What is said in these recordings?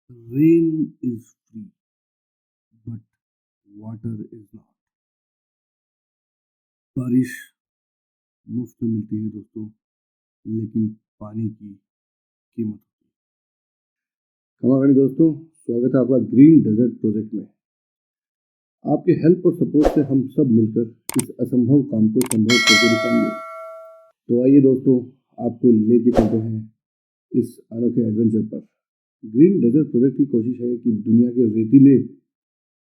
Rain is free, but water is not. बारिश मुफ्त में मिलती है दोस्तों, लेकिन पानी की कीमत होती है। खमाखणी दोस्तों, स्वागत है आपका ग्रीन डेजर्ट प्रोजेक्ट में। आपके हेल्प और सपोर्ट से हम सब मिलकर इस असंभव काम को संभव करके दिखाएंगे। तो आइए दोस्तों, आपको लेके चलते हैं इस अनोखे एडवेंचर पर। ग्रीन डेजर्ट प्रोजेक्ट की कोशिश है कि दुनिया के रेतीले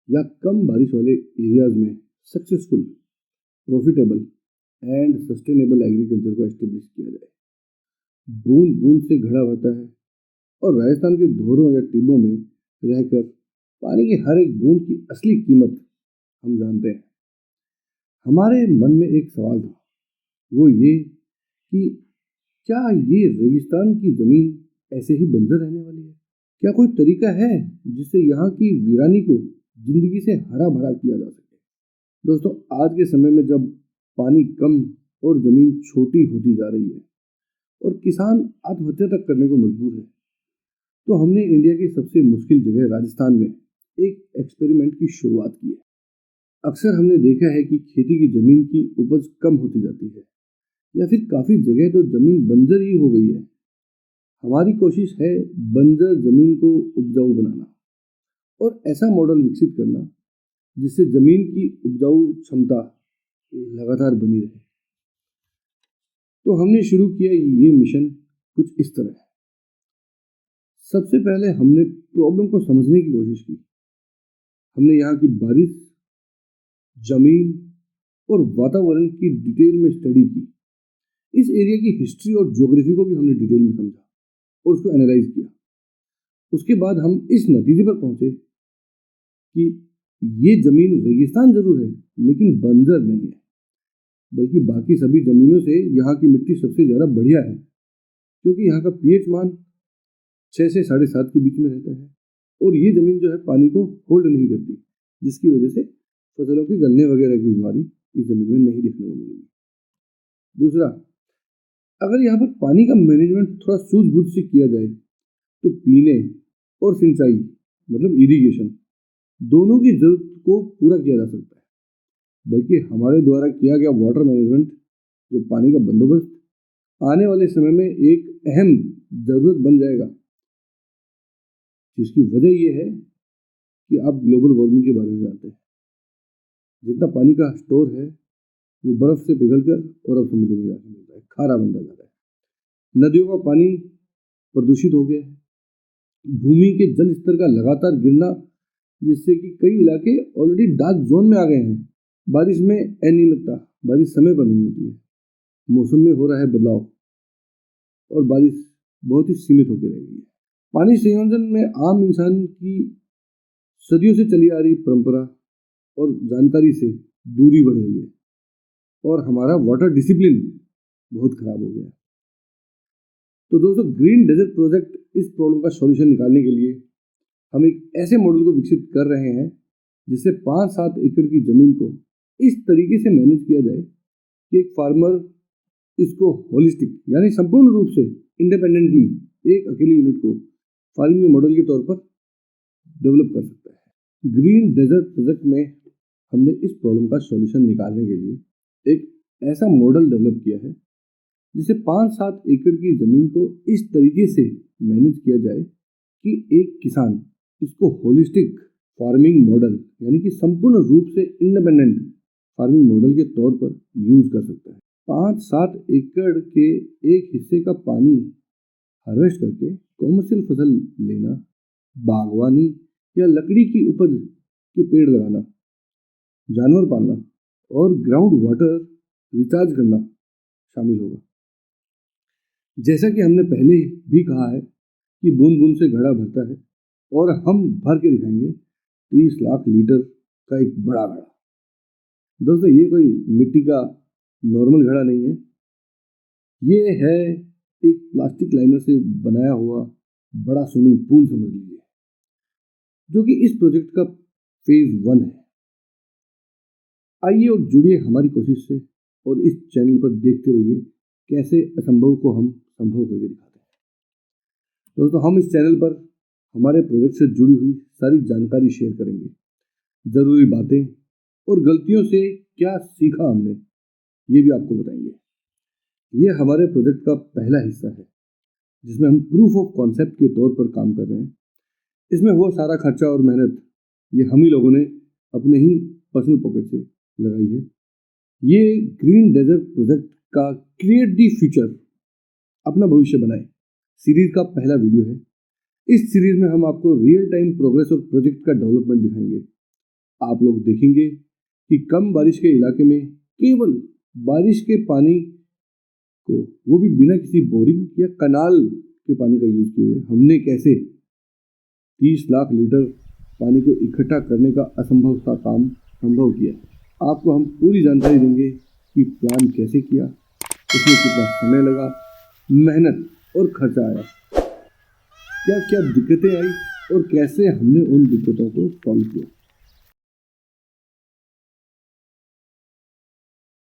या कम बारिश वाले एरियाज में successful, profitable and sustainable agriculture को एस्टेब्लिश किया जाए। बूंद बूंद से घड़ा भरता है और राजस्थान के धोरों या टीबों में रहकर पानी की हर एक बूंद की असली कीमत हम जानते हैं। हमारे मन में एक सवाल था, वो ये कि क्या ये रेगिस्तान की जमीन ऐसे ही बंजर रहने वाली है? क्या कोई तरीका है जिससे यहाँ की वीरानी को जिंदगी से हरा भरा किया जा सके? दोस्तों, आज के समय में जब पानी कम और जमीन छोटी होती जा रही है और किसान आत्महत्या तक करने को मजबूर है, तो हमने इंडिया की सबसे मुश्किल जगह राजस्थान में एक एक्सपेरिमेंट की शुरुआत की है। अक्सर हमने देखा है कि खेती की जमीन की उपज कम होती जाती है या फिर काफी जगह तो जमीन बंजर ही हो गई है। हमारी कोशिश है बंजर जमीन को उपजाऊ बनाना और ऐसा मॉडल विकसित करना जिससे जमीन की उपजाऊ क्षमता लगातार बनी रहे। तो हमने शुरू किया ये मिशन कुछ इस तरह है। सबसे पहले हमने प्रॉब्लम को समझने की कोशिश की। हमने यहाँ की बारिश, जमीन और वातावरण की डिटेल में स्टडी की। इस एरिया की हिस्ट्री और ज्योग्राफी को भी हमने डिटेल में समझा और उसको एनालाइज किया। उसके बाद हम इस नतीजे पर पहुंचे कि ये जमीन रेगिस्तान जरूर है, लेकिन बंजर नहीं है, बल्कि बाकी सभी जमीनों से यहाँ की मिट्टी सबसे ज्यादा बढ़िया है, क्योंकि यहाँ का पीएच मान 6 से 7.5 के बीच में रहता है और ये जमीन जो है पानी को होल्ड नहीं करती, जिसकी वजह से फसलों की गलने वगैरह की बीमारी इस जमीन में नहीं देखने को मिलेगी। दूसरा, अगर यहाँ पर पानी का मैनेजमेंट थोड़ा सूझबूझ से किया जाए तो पीने और सिंचाई मतलब इरिगेशन दोनों की जरूरत को पूरा किया जा सकता है। बल्कि हमारे द्वारा किया गया वाटर मैनेजमेंट, जो पानी का बंदोबस्त, आने वाले समय में एक अहम जरूरत बन जाएगा, जिसकी वजह यह है कि आप ग्लोबल वार्मिंग के बारे में जानते हैं। जितना पानी का स्टोर है वो बर्फ से पिघलकर और अब समुद्र में जाकर मिलता है, खारा बनता जा रहा है। नदियों का पानी प्रदूषित हो गया है। भूमि के जल स्तर का लगातार गिरना, जिससे कि कई इलाके ऑलरेडी डार्क जोन में आ गए हैं। बारिश में अनियमितता, बारिश समय पर नहीं होती है। मौसम में हो रहा है बदलाव और बारिश बहुत ही सीमित होकर रह गई है। पानी संयोजन में आम इंसान की सदियों से चली आ रही परंपरा और जानकारी से दूरी बढ़ रही है और हमारा वाटर डिसिप्लिन बहुत खराब हो गया है। तो दोस्तों, ग्रीन डेजर्ट प्रोजेक्ट इस प्रॉब्लम का सॉल्यूशन निकालने के लिए हम एक ऐसे मॉडल को विकसित कर रहे हैं जिससे 5-7 एकड़ की जमीन को इस तरीके से मैनेज किया जाए कि एक फार्मर इसको होलिस्टिक यानी संपूर्ण रूप से इंडिपेंडेंटली एक अकेले यूनिट को फार्मिंग मॉडल के तौर पर डेवलप कर सकता है। ग्रीन डेजर्ट प्रोजेक्ट में हमने इस प्रॉब्लम का सॉल्यूशन निकालने के लिए एक ऐसा मॉडल डेवलप किया है जिसे 5-7 एकड़ की जमीन को इस तरीके से मैनेज किया जाए कि एक किसान इसको होलिस्टिक फार्मिंग मॉडल यानी कि संपूर्ण रूप से इंडिपेंडेंट फार्मिंग मॉडल के तौर पर यूज कर सकता है। 5-7 एकड़ के एक हिस्से का पानी हार्वेस्ट करके कॉमर्शियल फसल लेना, बागवानी या लकड़ी की उपज के पेड़ लगाना, जानवर पालना और ग्राउंड वाटर रिचार्ज करना शामिल होगा। जैसा कि हमने पहले भी कहा है कि बूंद बूंद से घड़ा भरता है और हम भर के दिखाएंगे 30 लाख लीटर का एक बड़ा घड़ा। दोस्तों, ये कोई मिट्टी का नॉर्मल घड़ा नहीं है, ये है एक प्लास्टिक लाइनर से बनाया हुआ बड़ा स्विमिंग पूल समझ लीजिए, जो कि इस प्रोजेक्ट का फेज 1 है। आइए और जुड़िए हमारी कोशिश से और इस चैनल पर देखते रहिए कैसे असंभव को हम संभव करके दिखाते हैं। दोस्तों, हम इस चैनल पर हमारे प्रोजेक्ट से जुड़ी हुई सारी जानकारी शेयर करेंगे। ज़रूरी बातें और गलतियों से क्या सीखा हमने, ये भी आपको बताएंगे। ये हमारे प्रोजेक्ट का पहला हिस्सा है जिसमें हम प्रूफ ऑफ कॉन्सेप्ट के तौर पर काम कर रहे हैं। इसमें वो सारा खर्चा और मेहनत ये हम ही लोगों ने अपने ही पर्सनल पॉकेट से लगाई है। ये ग्रीन डेजर्ट प्रोजेक्ट का क्रिएट दी फ्यूचर, अपना भविष्य बनाए सीरीज का पहला वीडियो है। इस सीरीज में हम आपको रियल टाइम प्रोग्रेस और प्रोजेक्ट का डेवलपमेंट दिखाएंगे। आप लोग देखेंगे कि कम बारिश के इलाके में केवल बारिश के पानी को, वो भी बिना किसी बोरिंग या कनाल के पानी का यूज किए हुए, हमने कैसे 30 लाख लीटर पानी को इकट्ठा करने का असंभव सा काम संभव किया। आपको हम पूरी जानकारी देंगे कि प्लान कैसे किया, इसमें कितना समय लगा, मेहनत और खर्चा आया, क्या क्या दिक्कतें आई और कैसे हमने उन दिक्कतों को सॉल्व किया।